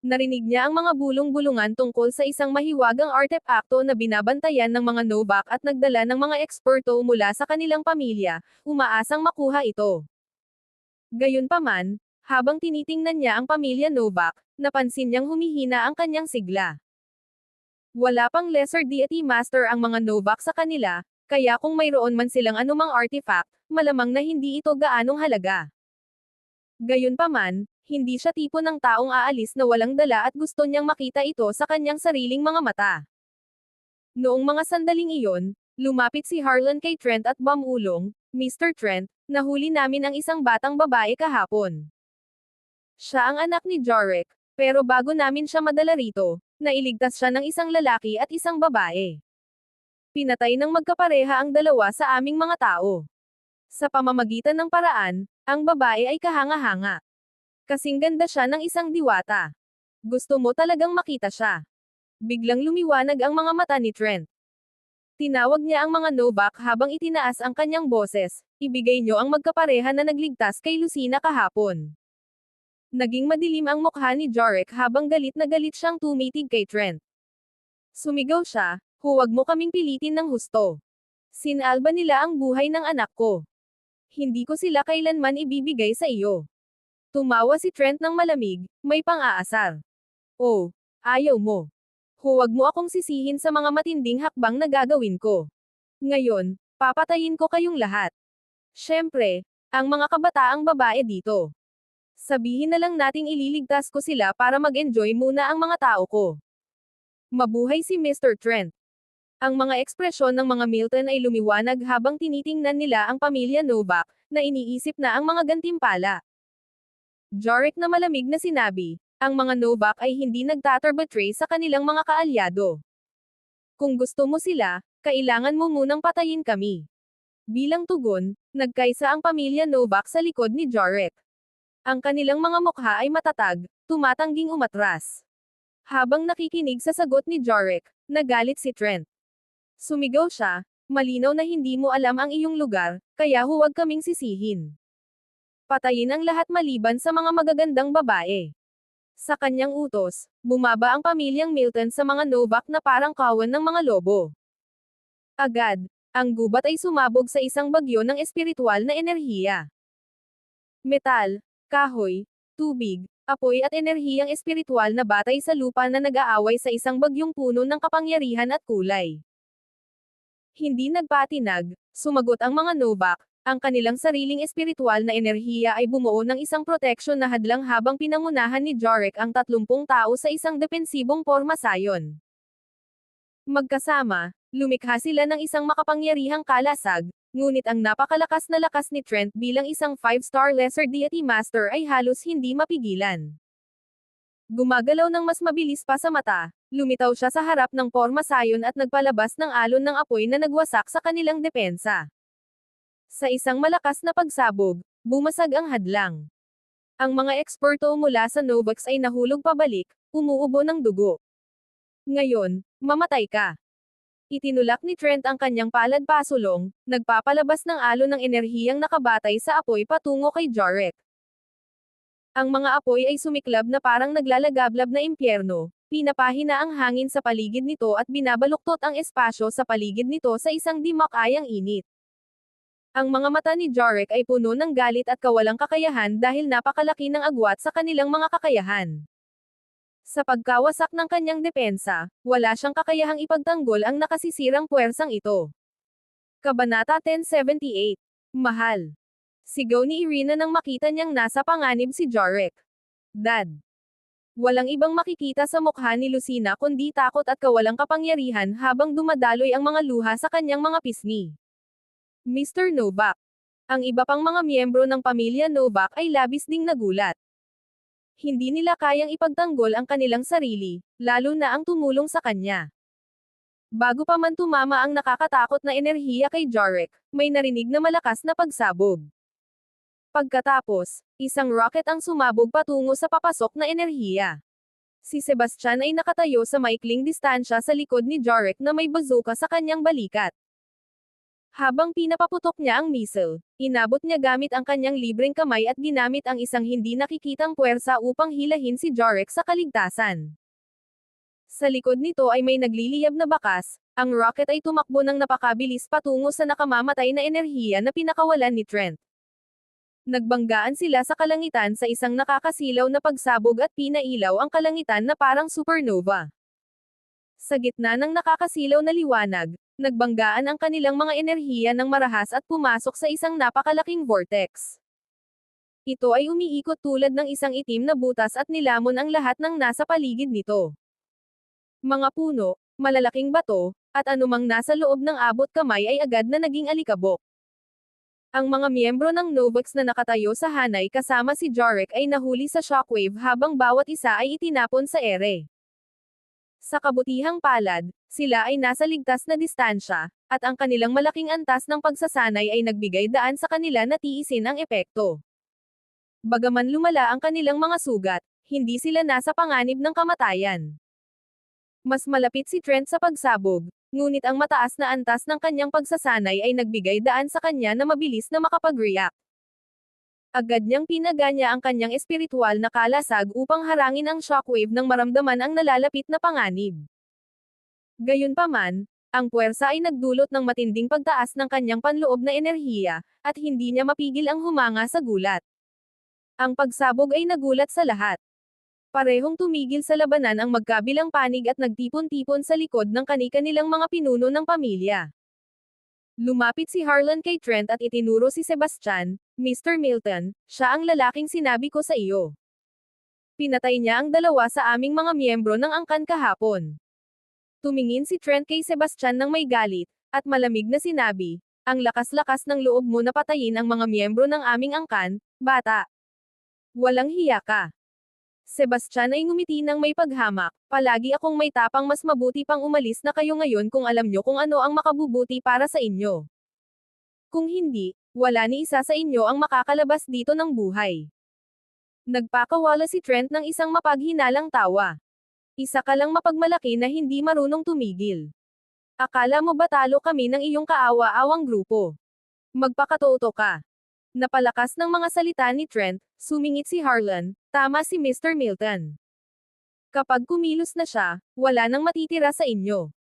Narinig niya ang mga bulong-bulungan tungkol sa isang mahiwagang artepakto na binabantayan ng mga Novak at nagdala ng mga eksperto mula sa kanilang pamilya, umaasang makuha ito. Gayunpaman, habang tinitingnan niya ang pamilya Novak, napansin niyang humihina ang kanyang sigla. Wala pang Lesser Deity Master ang mga Novak sa kanila, Kaya kung mayroon man silang anumang artifact, malamang na hindi ito gaanong halaga. Gayunpaman, hindi siya tipo ng taong aalis na walang dala at gusto niyang makita ito sa kanyang sariling mga mata. Noong mga sandaling iyon, lumapit si Harlan kay Trent at bumulong, "Mr. Trent, nahuli namin ang isang batang babae kahapon. Siya ang anak ni Jarek, pero bago namin siya madala rito, nailigtas siya ng isang lalaki at isang babae. Pinatay ng magkapareha ang dalawa sa aming mga tao. Sa pamamagitan ng paraan, ang babae ay kahanga-hanga. Kasing ganda siya ng isang diwata. Gusto mo talagang makita siya." Biglang lumiwanag ang mga mata ni Trent. Tinawag niya ang mga Novak habang itinaas ang kanyang boses, "Ibigay niyo ang magkapareha na nagligtas kay Lucina kahapon." Naging madilim ang mukha ni Jarek habang galit na galit siyang tumitig kay Trent. Sumigaw siya, "Huwag mo kaming pilitin ng husto. Sinalba nila ang buhay ng anak ko. Hindi ko sila kailanman ibibigay sa iyo." Tumawa si Trent ng malamig, may pang-aasar. "Oh, ayaw mo. Huwag mo akong sisihin sa mga matinding hakbang na gagawin ko. Ngayon, papatayin ko kayong lahat. Siyempre, ang mga kabataang babae dito. Sabihin na lang nating ililigtas ko sila para mag-enjoy muna ang mga tao ko." Mabuhay si Mr. Trent. Ang mga ekspresyon ng mga Milton ay lumiwanag habang tinitingnan nila ang pamilya Novak, na iniisip na ang mga gantimpala. Jarek na malamig na sinabi, "Ang mga Novak ay hindi nagtatar-betray sa kanilang mga kaalyado. Kung gusto mo sila, kailangan mo munang patayin kami." Bilang tugon, nagkaisa ang pamilya Novak sa likod ni Jarek. Ang kanilang mga mukha ay matatag, tumatangging umatras. Habang nakikinig sa sagot ni Jarek, nagalit si Trent. Sumigaw siya, "Malinaw na hindi mo alam ang iyong lugar, kaya huwag kaming sisihin. Patayin ang lahat maliban sa mga magagandang babae." Sa kanyang utos, bumaba ang pamilyang Milton sa mga Novak na parang kawan ng mga lobo. Agad, ang gubat ay sumabog sa isang bagyo ng espiritual na enerhiya. Metal, kahoy, tubig, apoy at enerhiyang espiritual na batay sa lupa na nag-aaway sa isang bagyong puno ng kapangyarihan at kulay. Hindi nagpatinag, sumagot ang mga Novak, ang kanilang sariling espiritual na enerhiya ay bumuo ng isang proteksyon na hadlang habang pinangunahan ni Jarek ang 30 tao sa isang depensibong pormasayon. Magkasama, lumikha sila ng isang makapangyarihang kalasag, ngunit ang napakalakas na lakas ni Trent bilang isang 5-star Lesser Deity Master ay halos hindi mapigilan. Gumagalaw ng mas mabilis pa sa mata, lumitaw siya sa harap ng pormasayon at nagpalabas ng alon ng apoy na nagwasak sa kanilang depensa. Sa isang malakas na pagsabog, bumasag ang hadlang. Ang mga eksperto mula sa Novax ay nahulog pabalik, umuubo ng dugo. "Ngayon, mamatay ka." Itinulak ni Trent ang kanyang palad pasulong, nagpapalabas ng alon ng enerhiyang nakabatay sa apoy patungo kay Jarek. Ang mga apoy ay sumiklab na parang naglalagablab na impyerno, pinapahina ang hangin sa paligid nito at binabaluktot ang espasyo sa paligid nito sa isang di makayang init. Ang mga mata ni Jarek ay puno ng galit at kawalang kakayahan dahil napakalaki ng agwat sa kanilang mga kakayahan. Sa pagkawasak ng kanyang depensa, wala siyang kakayahang ipagtanggol ang nakasisirang puwersang ito. Kabanata 1078. Mahal. Sigaw ni Irina nang makita niyang nasa panganib si Jarek. "Dad." Walang ibang makikita sa mukha ni Lucina kundi takot at kawalang kapangyarihan habang dumadaloy ang mga luha sa kanyang mga pisngi. "Mr. Novak." Ang iba pang mga miyembro ng pamilya Novak ay labis ding nagulat. Hindi nila kayang ipagtanggol ang kanilang sarili, lalo na ang tumulong sa kanya. Bago pa man tumama ang nakakatakot na enerhiya kay Jarek, may narinig na malakas na pagsabog. Pagkatapos, isang rocket ang sumabog patungo sa papasok na enerhiya. Si Sebastian ay nakatayo sa maikling distansya sa likod ni Jarek na may bazooka sa kanyang balikat. Habang pinapaputok niya ang missile, inabot niya gamit ang kanyang libreng kamay at ginamit ang isang hindi nakikitang puwersa upang hilahin si Jarek sa kaligtasan. Sa likod nito ay may nagliliyab na bakas, ang rocket ay tumakbo ng napakabilis patungo sa nakamamatay na enerhiya na pinakawalan ni Trent. Nagbanggaan sila sa kalangitan sa isang nakakasilaw na pagsabog at pinailaw ang kalangitan na parang supernova. Sa gitna ng nakakasilaw na liwanag, nagbanggaan ang kanilang mga enerhiya ng marahas at pumasok sa isang napakalaking vortex. Ito ay umiikot tulad ng isang itim na butas at nilamon ang lahat ng nasa paligid nito. Mga puno, malalaking bato, at anumang nasa loob ng abot kamay ay agad na naging alikabok. Ang mga miyembro ng Novax na nakatayo sa hanay kasama si Jarek ay nahuli sa shockwave habang bawat isa ay itinapon sa ere. Sa kabutihang palad, sila ay nasa ligtas na distansya, at ang kanilang malaking antas ng pagsasanay ay nagbigay daan sa kanila na tiisin ang epekto. Bagaman lumala ang kanilang mga sugat, hindi sila nasa panganib ng kamatayan. Mas malapit si Trent sa pagsabog, ngunit ang mataas na antas ng kanyang pagsasanay ay nagbigay daan sa kanya na mabilis na makapag-react. Agad niyang pinaganya ang kanyang espiritual na kalasag upang harangin ang shockwave nang maramdaman ang nalalapit na panganib. Gayunpaman, ang puwersa ay nagdulot ng matinding pagtaas ng kanyang panloob na enerhiya, at hindi niya mapigil ang humanga sa gulat. Ang pagsabog ay nagulat sa lahat. Parehong tumigil sa labanan ang magkabilang panig at nagtipon-tipon sa likod ng kani-kanilang mga pinuno ng pamilya. Lumapit si Harlan kay Trent at itinuro si Sebastian, Mr. Milton, siya ang lalaking sinabi ko sa iyo. Pinatay niya ang dalawa sa aming mga miyembro ng angkan kahapon. Tumingin si Trent kay Sebastian ng may galit, at malamig na sinabi, ang lakas-lakas ng loob mo na patayin ang mga miyembro ng aming angkan, bata. Walang hiya ka. Sebastian ay ngumiti ng may paghamak, palagi akong may tapang mas mabuti pang umalis na kayo ngayon kung alam nyo kung ano ang makabubuti para sa inyo. Kung hindi, wala ni isa sa inyo ang makakalabas dito ng buhay. Nagpakawala si Trent ng isang mapaghinalang tawa. Isa ka lang mapagmalaki na hindi marunong tumigil. Akala mo ba talo kami ng iyong kaawa-awang grupo? Magpakatoto ka. Napalakas ng mga salita ni Trent, sumingit si Harlan, tama si Mr. Milton. Kapag kumilos na siya, wala nang matitira sa inyo.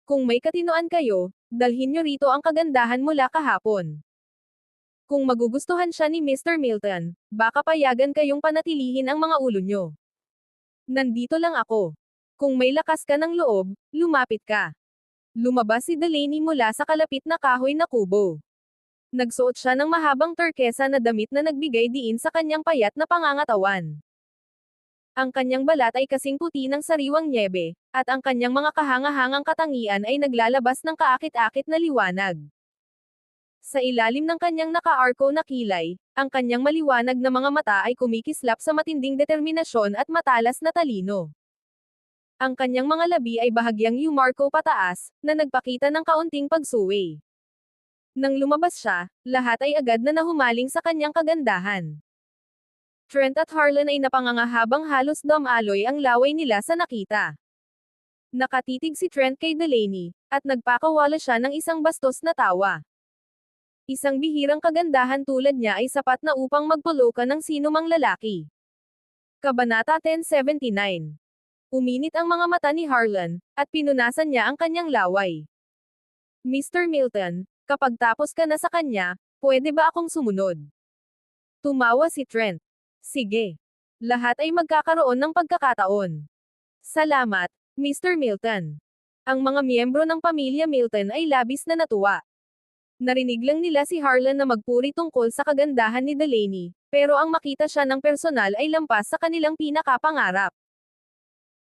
Kung may katinoan kayo, dalhin nyo rito ang kagandahan mula kahapon. Kung magugustuhan siya ni Mr. Milton, baka payagan kayong panatilihin ang mga ulo nyo. Nandito lang ako. Kung may lakas ka ng loob, lumapit ka. Lumabas si Delaney mula sa kalapit na kahoy na kubo. Nagsuot siya ng mahabang turkesa na damit na nagbigay diin sa kanyang payat na pangangatawan. Ang kanyang balat ay kasing puti ng sariwang nyebe, at ang kanyang mga kahanga-hangang katangian ay naglalabas ng kaakit-akit na liwanag. Sa ilalim ng kanyang naka-arko na kilay, ang kanyang maliwanag na mga mata ay kumikislap sa matinding determinasyon at matalas na talino. Ang kanyang mga labi ay bahagyang yumarko pataas, na nagpakita ng kaunting pagsuway. Nang lumabas siya, lahat ay agad na nahumaling sa kanyang kagandahan. Trent at Harlan ay napanganga habang halos dumaloy ang laway nila sa nakita. Nakatitig si Trent kay Delaney, at nagpakawala siya ng isang bastos na tawa. Isang bihirang kagandahan tulad niya ay sapat na upang magpulo ka ng sinumang lalaki. Kabanata 1079. Uminit ang mga mata ni Harlan, at pinunasan niya ang kanyang laway. Mr. Milton, kapag tapos ka na sa kanya, pwede ba akong sumunod? Tumawa si Trent. Sige. Lahat ay magkakaroon ng pagkakataon. Salamat, Mr. Milton. Ang mga miyembro ng pamilya Milton ay labis na natuwa. Narinig lang nila si Harlan na magpuri tungkol sa kagandahan ni Delaney, pero ang makita siya ng personal ay lampas sa kanilang pinakapangarap.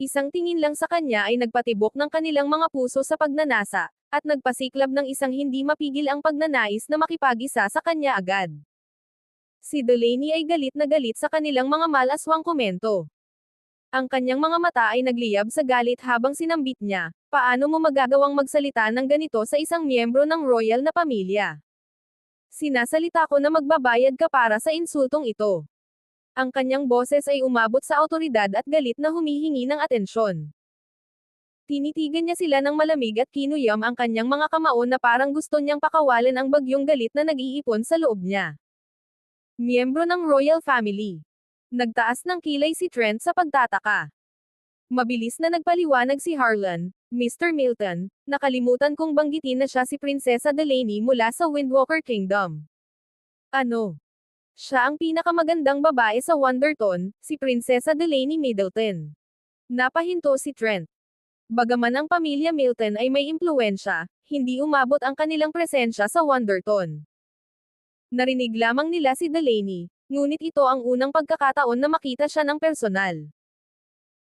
Isang tingin lang sa kanya ay nagpatibok ng kanilang mga puso sa pagnanasa, at nagpasiklab ng isang hindi mapigil ang pagnanais na makipag-isa sa kanya agad. Si Delaney ay galit na galit sa kanilang mga malaswang komento. Ang kanyang mga mata ay nagliyab sa galit habang sinambit niya, paano mo magagawang magsalita ng ganito sa isang miyembro ng royal na pamilya? Sinasalita ko na magbabayad ka para sa insultong ito. Ang kanyang boses ay umabot sa awtoridad at galit na humihingi ng atensyon. Tinitigan niya sila ng malamig at kinuyam ang kanyang mga kamao na parang gusto niyang pakawalan ang bagyong galit na nag-iipon sa loob niya. Miyembro ng royal family. Nagtaas ng kilay si Trent sa pagtataka. Mabilis na nagpaliwanag si Harlan, Mr. Milton, nakalimutan kong banggitin na siya si Prinsesa Delaney mula sa Windwalker Kingdom. Ano? Siya ang pinakamagandang babae sa Wonderton, si Prinsesa Delaney Middleton. Napahinto si Trent. Bagaman ang pamilya Milton ay may impluwensya, hindi umabot ang kanilang presensya sa Wonderton. Narinig lamang nila si Delaney, ngunit ito ang unang pagkakataon na makita siya ng personal.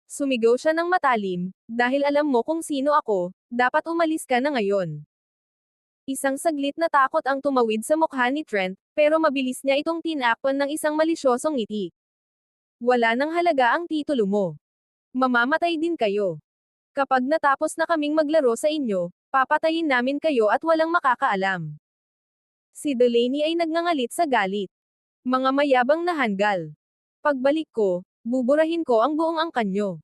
Sumigaw siya ng matalim, dahil alam mo kung sino ako, dapat umalis ka na ngayon. Isang saglit na takot ang tumawid sa mukha ni Trent, pero mabilis niya itong tinakpan ng isang malisyosong ngiti. Wala nang halaga ang titulo mo. Mamamatay din kayo. Kapag natapos na kaming maglaro sa inyo, papatayin namin kayo at walang makakaalam. Si Delaney ay nagngangalit sa galit. Mga mayabang na hanggal. Pagbalik ko, buburahin ko ang buong angkan nyo.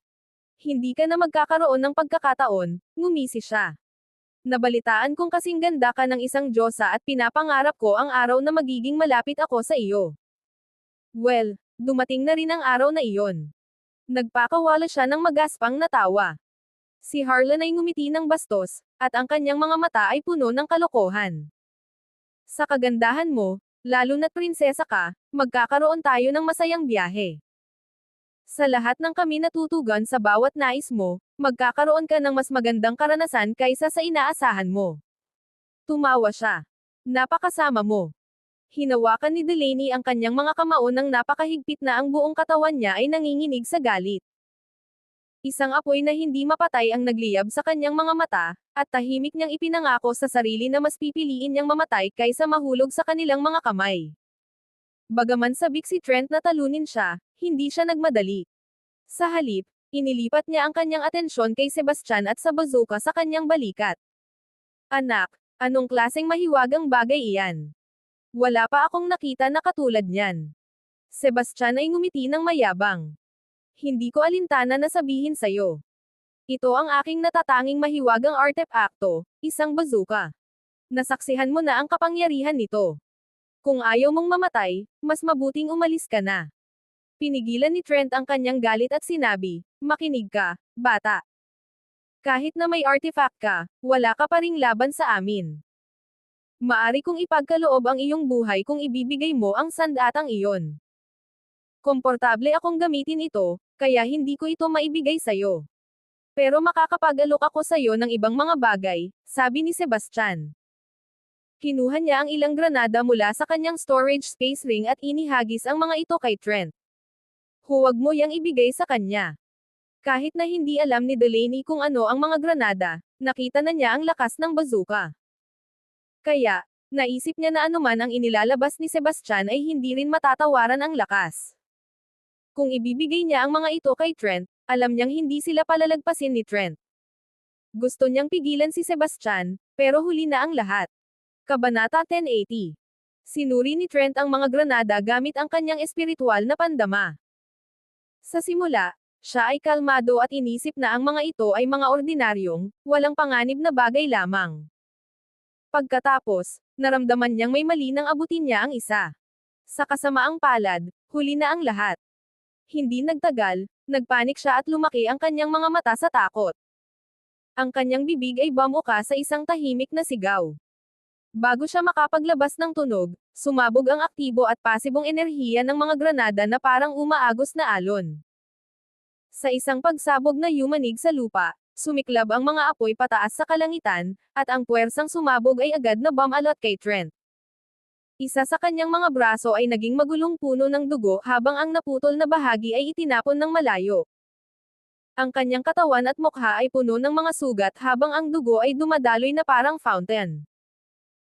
Hindi ka na magkakaroon ng pagkakataon, ngumisi siya. Nabalitaan kong kasing ganda ka ng isang diyosa at pinapangarap ko ang araw na magiging malapit ako sa iyo. Well, dumating na rin ang araw na iyon. Nagpakawala siya ng magaspang na tawa. Si Harlan ay ngumiti ng bastos, at ang kanyang mga mata ay puno ng kalokohan. Sa kagandahan mo, lalo na't prinsesa ka, magkakaroon tayo ng masayang biyahe. Sa lahat ng kami natutugan sa bawat nais mo, magkakaroon ka ng mas magandang karanasan kaysa sa inaasahan mo. Tumawa siya. Napakasama mo. Hinawakan ni Delaney ang kanyang mga kamao ng napakahigpit na ang buong katawan niya ay nanginginig sa galit. Isang apoy na hindi mapatay ang nagliyab sa kanyang mga mata, at tahimik niyang ipinangako sa sarili na mas pipiliin niyang mamatay kaysa mahulog sa kanilang mga kamay. Bagaman sabik si Trent na talunin siya, hindi siya nagmadali. Sa halip, inilipat niya ang kanyang atensyon kay Sebastian at sa bazooka sa kanyang balikat. Anak, anong klaseng mahiwagang bagay iyan? Wala pa akong nakita na katulad niyan. Sebastian ay ngumiti ng mayabang. Hindi ko alintana na sabihin sa'yo. Ito ang aking natatanging mahiwagang artepakto, isang bazooka. Nasaksihan mo na ang kapangyarihan nito. Kung ayaw mong mamatay, mas mabuting umalis ka na. Pinigilan ni Trent ang kanyang galit at sinabi, makinig ka, bata. Kahit na may artifact ka, wala ka pa ring laban sa amin. Maari kong ipagkaloob ang iyong buhay kung ibibigay mo ang sandatang iyon. Komportable akong gamitin ito, kaya hindi ko ito maibigay sa'yo. Pero makakapag-alok ako sa'yo ng ibang mga bagay, sabi ni Sebastian. Kinuha niya ang ilang granada mula sa kanyang storage space ring at inihagis ang mga ito kay Trent. Huwag mo yang ibigay sa kanya. Kahit na hindi alam ni Delaney kung ano ang mga granada, nakita na niya ang lakas ng bazooka. Kaya, naisip niya na anuman ang inilalabas ni Sebastian ay hindi rin matatawaran ang lakas. Kung ibibigay niya ang mga ito kay Trent, alam niyang hindi sila palalagpasin ni Trent. Gusto niyang pigilan si Sebastian, pero huli na ang lahat. Kabanata 1080. Sinuri ni Trent ang mga granada gamit ang kanyang espiritual na pandama. Sa simula, siya ay kalmado at inisip na ang mga ito ay mga ordinaryong, walang panganib na bagay lamang. Pagkatapos, naramdaman niyang may mali nang abutin niya ang isa. Sa kasamaang palad, huli na ang lahat. Hindi nagtagal, nagpanik siya at lumaki ang kanyang mga mata sa takot. Ang kanyang bibig ay bumuka sa isang tahimik na sigaw. Bago siya makapaglabas ng tunog, sumabog ang aktibo at pasibong enerhiya ng mga granada na parang umaagos na alon. Sa isang pagsabog na yumanig sa lupa, sumiklab ang mga apoy pataas sa kalangitan, at ang puwersang sumabog ay agad na bumalot kay Trent. Isa sa kanyang mga braso ay naging magulong puno ng dugo habang ang naputol na bahagi ay itinapon ng malayo. Ang kanyang katawan at mukha ay puno ng mga sugat habang ang dugo ay dumadaloy na parang fountain.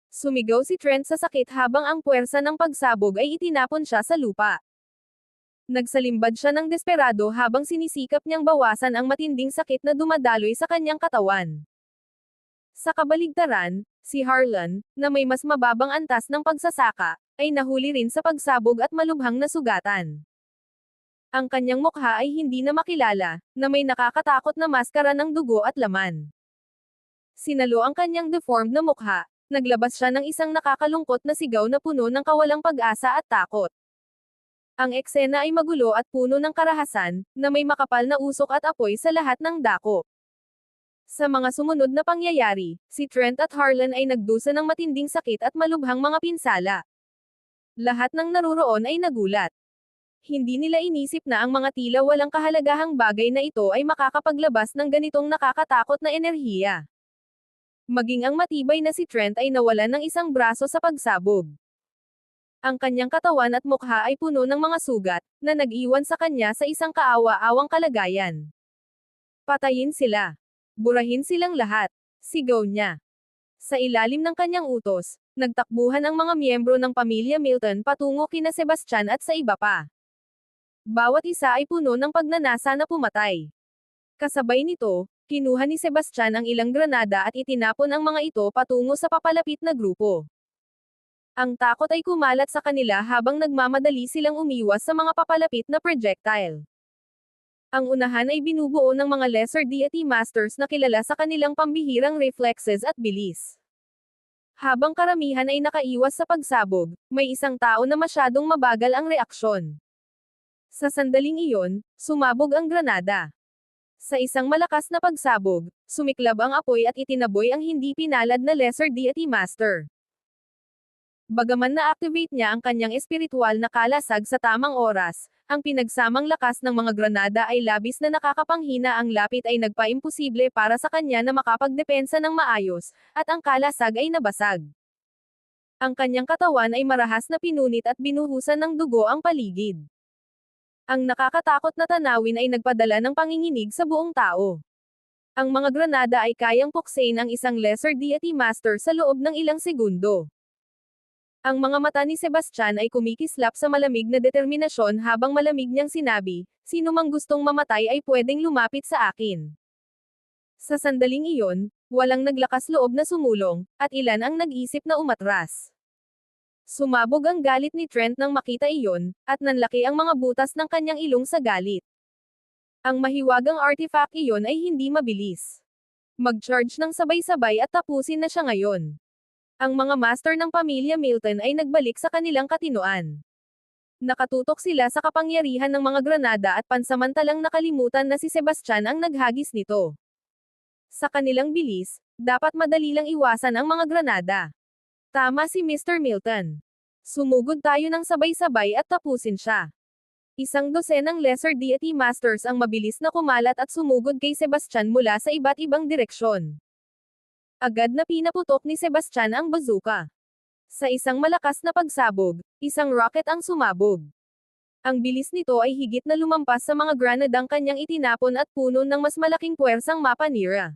Sumigaw si Trent sa sakit habang ang puwersa ng pagsabog ay itinapon siya sa lupa. Nagsalimbad siya ng desperado habang sinisikap niyang bawasan ang matinding sakit na dumadaloy sa kanyang katawan. Sa kabaligtaran, si Harlan, na may mas mababang antas ng pagsasaka, ay nahuli rin sa pagsabog at malubhang na sugatan. Ang kanyang mukha ay hindi na makilala, na may nakakatakot na maskara ng dugo at laman. Sinalo ang kanyang deformed na mukha, naglabas siya ng isang nakakalungkot na sigaw na puno ng kawalang pag-asa at takot. Ang eksena ay magulo at puno ng karahasan, na may makapal na usok at apoy sa lahat ng dako. Sa mga sumunod na pangyayari, si Trent at Harlan ay nagdusa ng matinding sakit at malubhang mga pinsala. Lahat ng naruroon ay nagulat. Hindi nila inisip na ang mga tila walang kahalagahang bagay na ito ay makakapaglabas ng ganitong nakakatakot na enerhiya. Maging ang matibay na si Trent ay nawalan ng isang braso sa pagsabog. Ang kanyang katawan at mukha ay puno ng mga sugat, na nag-iwan sa kanya sa isang kaawa-awang kalagayan. Patayin sila. Burahin silang lahat. Sigaw niya. Sa ilalim ng kanyang utos, nagtakbuhan ang mga miyembro ng pamilya Milton patungo kina Sebastian at sa iba pa. Bawat isa ay puno ng pagnanasa na pumatay. Kasabay nito, kinuha ni Sebastian ang ilang granada at itinapon ang mga ito patungo sa papalapit na grupo. Ang takot ay kumalat sa kanila habang nagmamadali silang umiwas sa mga papalapit na projectile. Ang unahan ay binubuo ng mga lesser deity masters na kilala sa kanilang pambihirang reflexes at bilis. Habang karamihan ay nakaiwas sa pagsabog, may isang tao na masyadong mabagal ang reaksyon. Sa sandaling iyon, sumabog ang granada. Sa isang malakas na pagsabog, sumiklab ang apoy at itinaboy ang hindi pinalad na lesser deity master. Bagaman na-activate niya ang kanyang espiritual na kalasag sa tamang oras, ang pinagsamang lakas ng mga granada ay labis na nakakapanghina. Ang lapit ay nagpaimposible para sa kanya na makapagdepensa ng maayos, at ang kalasag ay nabasag. Ang kanyang katawan ay marahas na pinunit at binuhusan ng dugo ang paligid. Ang nakakatakot na tanawin ay nagpadala ng panginginig sa buong tao. Ang mga granada ay kayang puksain ang isang lesser deity master sa loob ng ilang segundo. Ang mga mata ni Sebastian ay kumikislap sa malamig na determinasyon habang malamig niyang sinabi, "Sino mang gustong mamatay ay pwedeng lumapit sa akin." Sa sandaling iyon, walang naglakas loob na sumulong, at ilan ang nag-isip na umatras. Sumabog ang galit ni Trent nang makita iyon, at nanlaki ang mga butas ng kanyang ilong sa galit. Ang mahiwagang artifact iyon ay hindi mabilis. Mag-charge ng sabay-sabay at tapusin na siya ngayon. Ang mga master ng pamilya Milton ay nagbalik sa kanilang katinoan. Nakatutok sila sa kapangyarihan ng mga granada at pansamantalang nakalimutan na si Sebastian ang naghagis nito. Sa kanilang bilis, dapat madali lang iwasan ang mga granada. Tama si Mr. Milton. Sumugod tayo ng sabay-sabay at tapusin siya. Isang dosenang lesser deity masters ang mabilis na kumalat at sumugod kay Sebastian mula sa iba't ibang direksyon. Agad na pinaputok ni Sebastian ang bazooka. Sa isang malakas na pagsabog, isang rocket ang sumabog. Ang bilis nito ay higit na lumampas sa mga granadang kanyang itinapon at puno ng mas malaking puwersang mapanira.